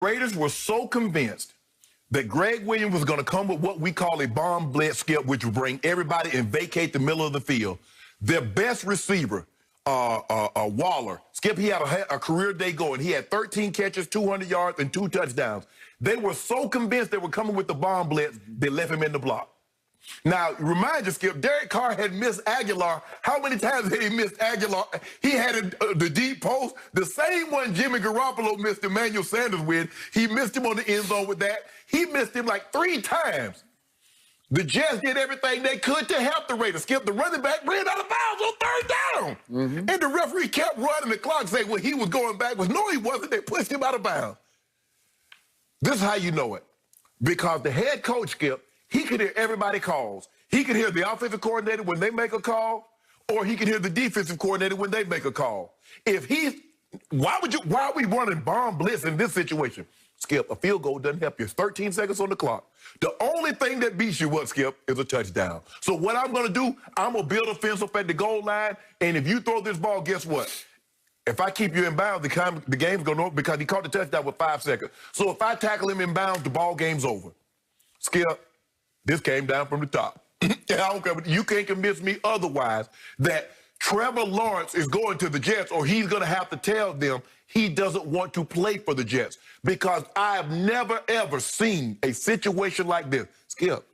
Raiders were so convinced that Greg Williams was going to come with what we call a bomb blitz, Skip, which would bring everybody and vacate the middle of the field. Their best receiver, Waller, Skip, he had a career day going. He had 13 catches, 200 yards, and 2 touchdowns. They were so convinced they were coming with the bomb blitz, they left him in the block. Now, remind you, Skip, Derek Carr had missed Aguilar. How many times had he missed Aguilar? He had the deep post, the same one Jimmy Garoppolo missed Emmanuel Sanders with. He missed him on the end zone with that. He missed him like 3 times. The Jets did everything they could to help the Raiders. Skip, the running back ran out of bounds on 3rd down. And the referee kept running the clock, saying, well, he was going backwards. No, he wasn't. They pushed him out of bounds. This is how you know it. Because the head coach, Skip, he could hear everybody calls. He could hear the offensive coordinator when they make a call, or he could hear the defensive coordinator when they make a call. Why are we running bomb blitz in this situation? Skip, a field goal doesn't help you. It's 13 seconds on the clock. The only thing that beats you, Skip, is a touchdown. So what I'm going to do, I'm going to build a fence up at the goal line, and if you throw this ball, guess what? If I keep you in bounds, the game's going over because he caught the touchdown with 5 seconds. So if I tackle him in bounds, the ball game's over. Skip, this came down from the top. I don't care, you can't convince me otherwise that Trevor Lawrence is going to the Jets, or he's going to have to tell them he doesn't want to play for the Jets, because I have never, ever seen a situation like this. Skip,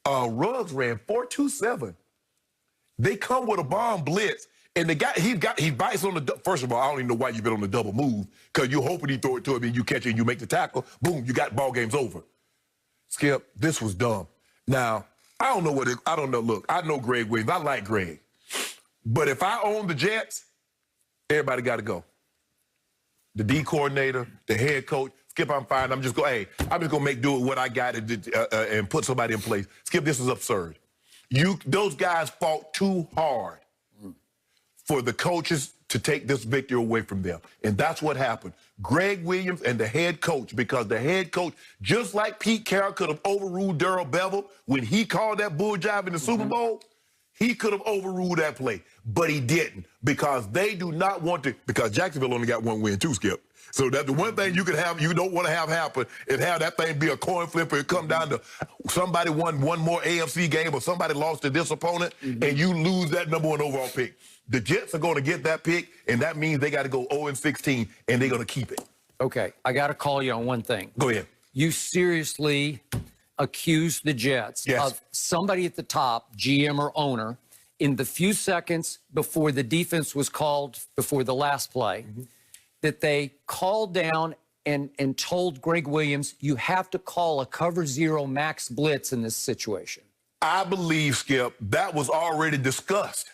Ruggs ran 4.27. They come with a bomb blitz, and the guy, he bites on the, first of all, I don't even know why you've been on the double move, because you're hoping he throw it to him and you catch it and you make the tackle. Boom, you got ball game's over. Skip, this was dumb. Now, I don't know, look, I know Greg Williams. I like Greg. But if I own the Jets, everybody got to go. The D coordinator, the head coach. Skip, I'm fine. I'm just going to make do with what I got and put somebody in place. Skip, this is absurd. Those guys fought too hard for the coaches to take this victory away from them. And that's what happened. Greg Williams and the head coach, because the head coach, just like Pete Carroll could have overruled Darrell Bevel when he called that bull jive in the Super Bowl, he could have overruled that play, but he didn't, because they do not want to, because Jacksonville only got 1 win too, Skip. So that's the one thing you don't want to have happen, is have that thing be a coin flip and come down to somebody won one more AFC game or somebody lost to this opponent, and you lose that #1 overall pick. The Jets are going to get that pick, and that means they got to go 0-16, and they're going to keep it. Okay, I got to call you on one thing. Go ahead. You seriously accused the Jets of somebody at the top, GM or owner, in the few seconds before the defense was called, before the last play, that they called down and told Greg Williams, you have to call a cover 0 max blitz in this situation. I believe, Skip, that was already discussed.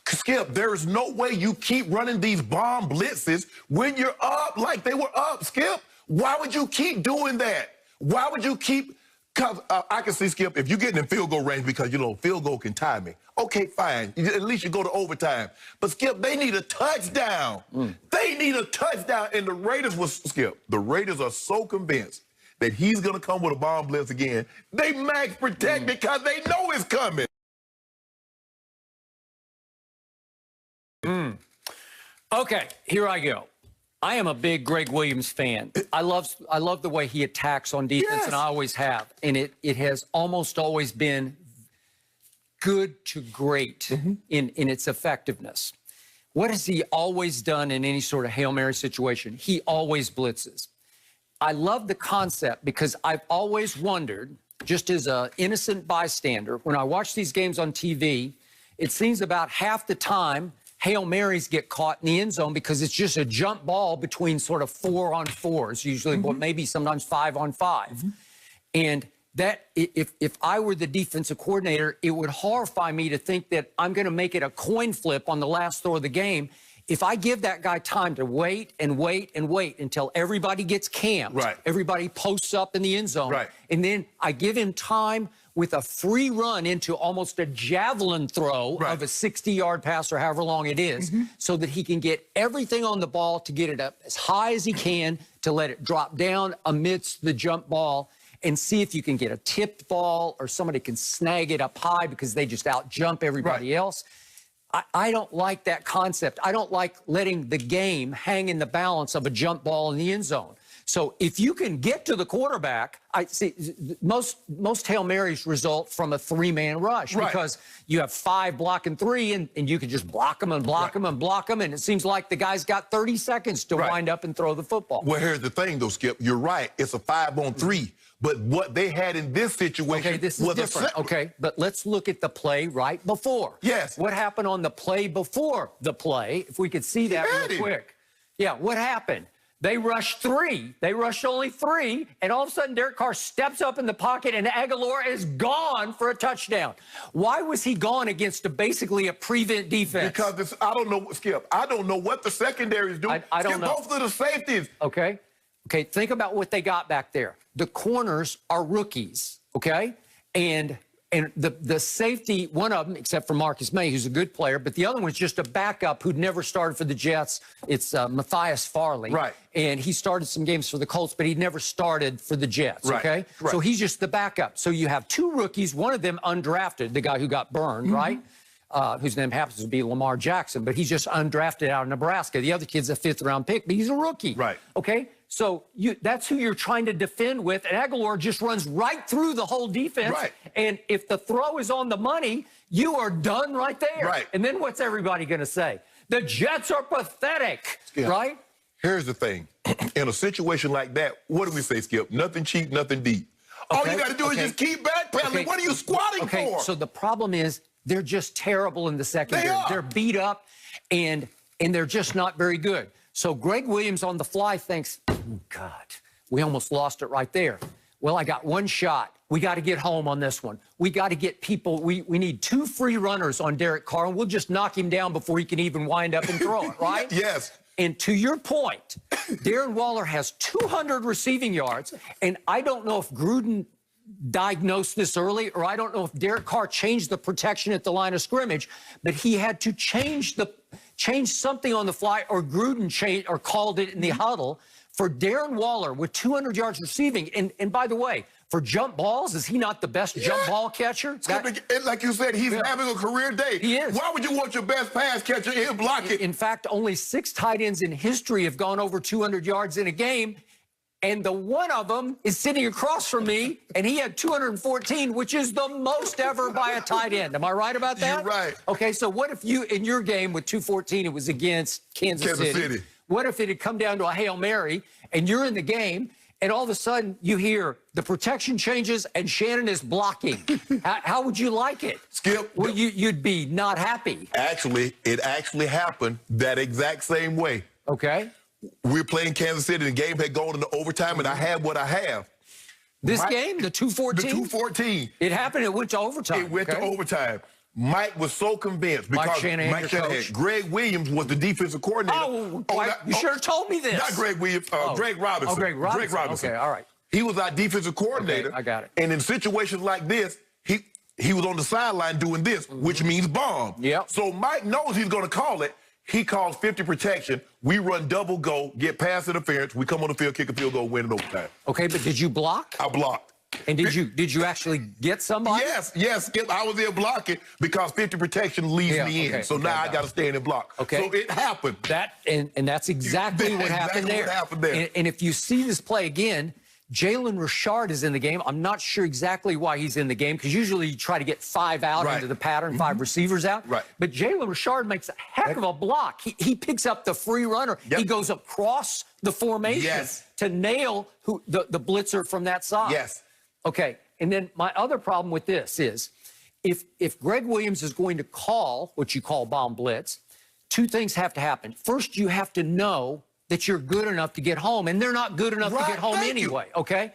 Skip, there is no way you keep running these bomb blitzes when you're up like they were up, Skip. Why would you keep doing that? Why would you keep... Because I can see, Skip, if you're getting in field goal range because, field goal can tie me. Okay, fine. At least you go to overtime. But, Skip, they need a touchdown. They need a touchdown. And the Raiders the Raiders are so convinced that he's going to come with a bomb blitz again. They max protect because they know it's coming. Okay, here I go. I am a big Greg Williams fan. I love the way he attacks on defense, and I always have. And it has almost always been good to great in its effectiveness. What has he always done in any sort of Hail Mary situation? He always blitzes. I love the concept because I've always wondered, just as an innocent bystander, when I watch these games on TV, it seems about half the time Hail Marys get caught in the end zone because it's just a jump ball between sort of 4-on-4s, usually, but maybe sometimes 5-on-5. And that, if I were the defensive coordinator, it would horrify me to think that I'm going to make it a coin flip on the last throw of the game. If I give that guy time to wait and wait and wait until everybody gets camped, everybody posts up in the end zone, and then I give him time with a free run into almost a javelin throw of a 60-yard pass or however long it is, so that he can get everything on the ball to get it up as high as he can, to let it drop down amidst the jump ball, and see if you can get a tipped ball or somebody can snag it up high because they just out-jump everybody else. I don't like that concept. I don't like letting the game hang in the balance of a jump ball in the end zone. So if you can get to the quarterback, I see most Hail Marys result from a 3-man rush because you have 5 blocking 3, and you can just block them and block them and block them, and it seems like the guy's got 30 seconds to wind up and throw the football. Well, here's the thing, though, Skip. You're right. It's a 5-on-3. But what they had in this situation this is was different. Okay, but let's look at the play right before. Yes. What happened on the play before the play? If we could see that real quick. Yeah, what happened? They rushed 3. They rushed only 3, and all of a sudden Derek Carr steps up in the pocket, and Aguilar is gone for a touchdown. Why was he gone against basically a prevent defense? Because I don't know, Skip. I don't know what the secondary is doing. I don't know. Both of the safeties. Okay. Okay, think about what they got back there. The corners are rookies, okay? And the safety, one of them, except for Marcus May, who's a good player, but the other one's just a backup who'd never started for the Jets. It's Matthias Farley. Right. And he started some games for the Colts, but he'd never started for the Jets, okay? Right. So he's just the backup. So you have 2 rookies, one of them undrafted, the guy who got burned, right? Whose name happens to be Lamar Jackson, but he's just undrafted out of Nebraska. The other kid's a 5th-round pick, but he's a rookie. Right. Okay? So that's who you're trying to defend with, and Aguilar just runs right through the whole defense. Right. And if the throw is on the money, you are done right there. Right. And then what's everybody going to say? The Jets are pathetic, right? Here's the thing. In a situation like that, what do we say, Skip? Nothing cheap, nothing deep. All you got to do is just keep backpedaling. What are you squatting for? So the problem is they're just terrible in the secondary. They're beat up, and they're just not very good. So Greg Williams on the fly thinks, oh, God, we almost lost it right there. Well, I got 1 shot. We got to get home on this one. We got to get people. We need 2 free runners on Derek Carr, and we'll just knock him down before he can even wind up and throw it, right? Yes. And to your point, Darren Waller has 200 receiving yards, and I don't know if Gruden diagnosed this early, or I don't know if Derek Carr changed the protection at the line of scrimmage, but he had to change something on the fly, or Gruden changed or called it in the huddle for Darren Waller with 200 yards receiving. And by the way, for jump balls, is he not the best jump ball catcher? Like you said, he's having a career day. He is. Why would you want your best pass catcher in blocking? In fact, only 6 tight ends in history have gone over 200 yards in a game. And the one of them is sitting across from me, and he had 214, which is the most ever by a tight end. Am I right about that? You're right. Okay, so what if you, in your game with 214, it was against Kansas City. What if it had come down to a Hail Mary, and you're in the game, and all of a sudden you hear the protection changes and Shannon is blocking? How would you like it? Skip. Well, you'd be not happy. Actually, it actually happened that exact same way. Okay. We were playing Kansas City, and the game had gone into overtime, and I had what I have. This game, the 214? The 214. It happened, it went to overtime. It went to overtime. Mike was so convinced because Mike Shanahan, Greg Williams was the defensive coordinator. You should have told me this. Not Greg Williams, Greg Robinson. Oh, Greg Robinson. Greg Robinson. Okay, all right. He was our defensive coordinator. Okay, I got it. And in situations like this, he was on the sideline doing this, which means bomb. Yep. So Mike knows he's going to call it. He calls 50 protection. We run double go, get pass interference. We come on the field, kick a field goal, win it overtime. Okay, but did you block? I blocked. And did you actually get somebody? Yes. I was there blocking because 50 protection leads me in. So now I got to stand and block. Okay. So it happened. And that's exactly what happened there. What happened there. And if you see this play again, Jalen Richard is in the game. I'm not sure exactly why he's in the game, because usually you try to get 5 out into the pattern, 5 receivers out. Right. But Jalen Richard makes a heck of a block. He picks up the free runner. Yep. He goes across the formation to nail the blitzer from that side. Yes. Okay, and then my other problem with this is if Greg Williams is going to call what you call bomb blitz, 2 things have to happen. First, you have to know that you're good enough to get home, and they're not good enough to get home anyway, okay?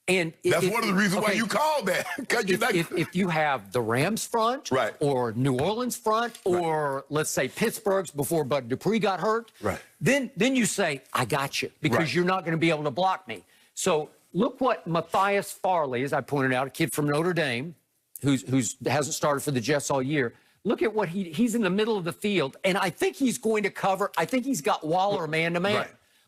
And that's one of the reasons why you called that. If you have the Rams front, or New Orleans front, or let's say Pittsburgh's before Bud Dupree got hurt, then you say, I got you, because you're not going to be able to block me. So look what Matthias Farley, as I pointed out, a kid from Notre Dame, who hasn't started for the Jets all year. Look at what he's in the middle of the field, and I think he's going to cover. I think he's got Waller man-to-man.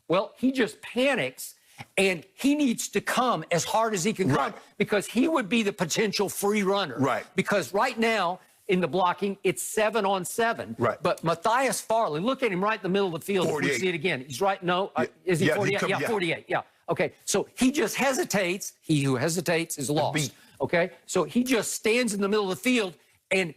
Well, he just panics, and he needs to come as hard as he can come, because he would be the potential free runner. Because right now, in the blocking, it's 7 on 7. But Matthias Farley, look at him right in the middle of the field. 48. If we see it again. He's right. No, is he 48? Yeah, 48. Yeah. Okay, so he just hesitates. He who hesitates is lost. Okay, so he just stands in the middle of the field and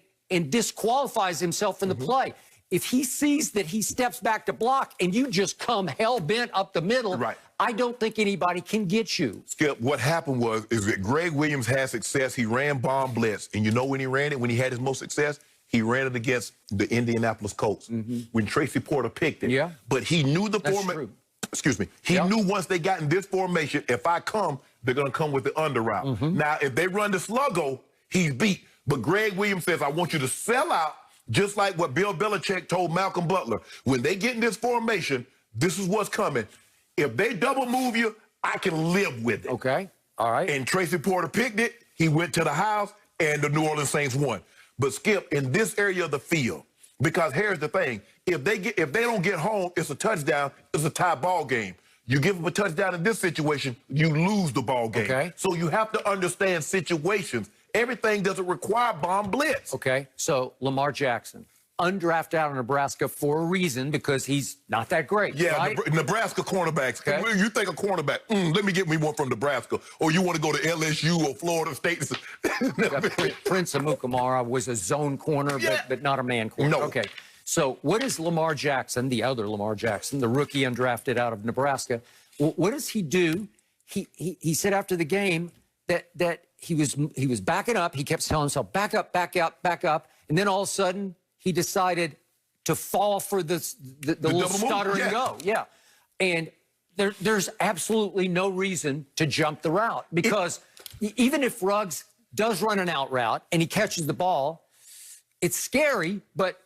disqualifies himself from the play. If he sees that he steps back to block and you just come hell-bent up the middle, I don't think anybody can get you. Skip, what happened is that Greg Williams had success. He ran bomb blitz. And you know when he ran it, when he had his most success? He ran it against the Indianapolis Colts when Tracy Porter picked it. Yeah. But he knew the formation. Excuse me. He knew once they got in this formation, if I come, they're going to come with the under route. Now, if they run the sluggo, he's beat. But Greg Williams says, I want you to sell out, just like what Bill Belichick told Malcolm Butler. When they get in this formation, this is what's coming. If they double move you, I can live with it. Okay. All right. And Tracy Porter picked it. He went to the house, and the New Orleans Saints won. But Skip, in this area of the field, because here's the thing: if they don't get home, it's a touchdown. It's a tie ball game. You give them a touchdown in this situation, you lose the ball game. Okay. So you have to understand situations. Everything doesn't require bomb blitz. Okay. So Lamar Jackson, undrafted out of Nebraska for a reason, because he's not that great. Yeah, right? Nebraska cornerbacks. Okay. You think a cornerback, let me get me one from Nebraska. Or you want to go to LSU or Florida State. Prince Amukamara was a zone corner, but not a man corner. No. Okay. So what does Lamar Jackson, the other Lamar Jackson, the rookie undrafted out of Nebraska, what does he do? He said after the game that he was backing up. He kept telling himself, back up, back up, back up. And then all of a sudden, he decided to fall for the little stutter and go. Yeah. And there's absolutely no reason to jump the route, because even if Ruggs does run an out route and he catches the ball, it's scary, but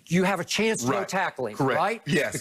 you have a chance to go tackling, right? Yes.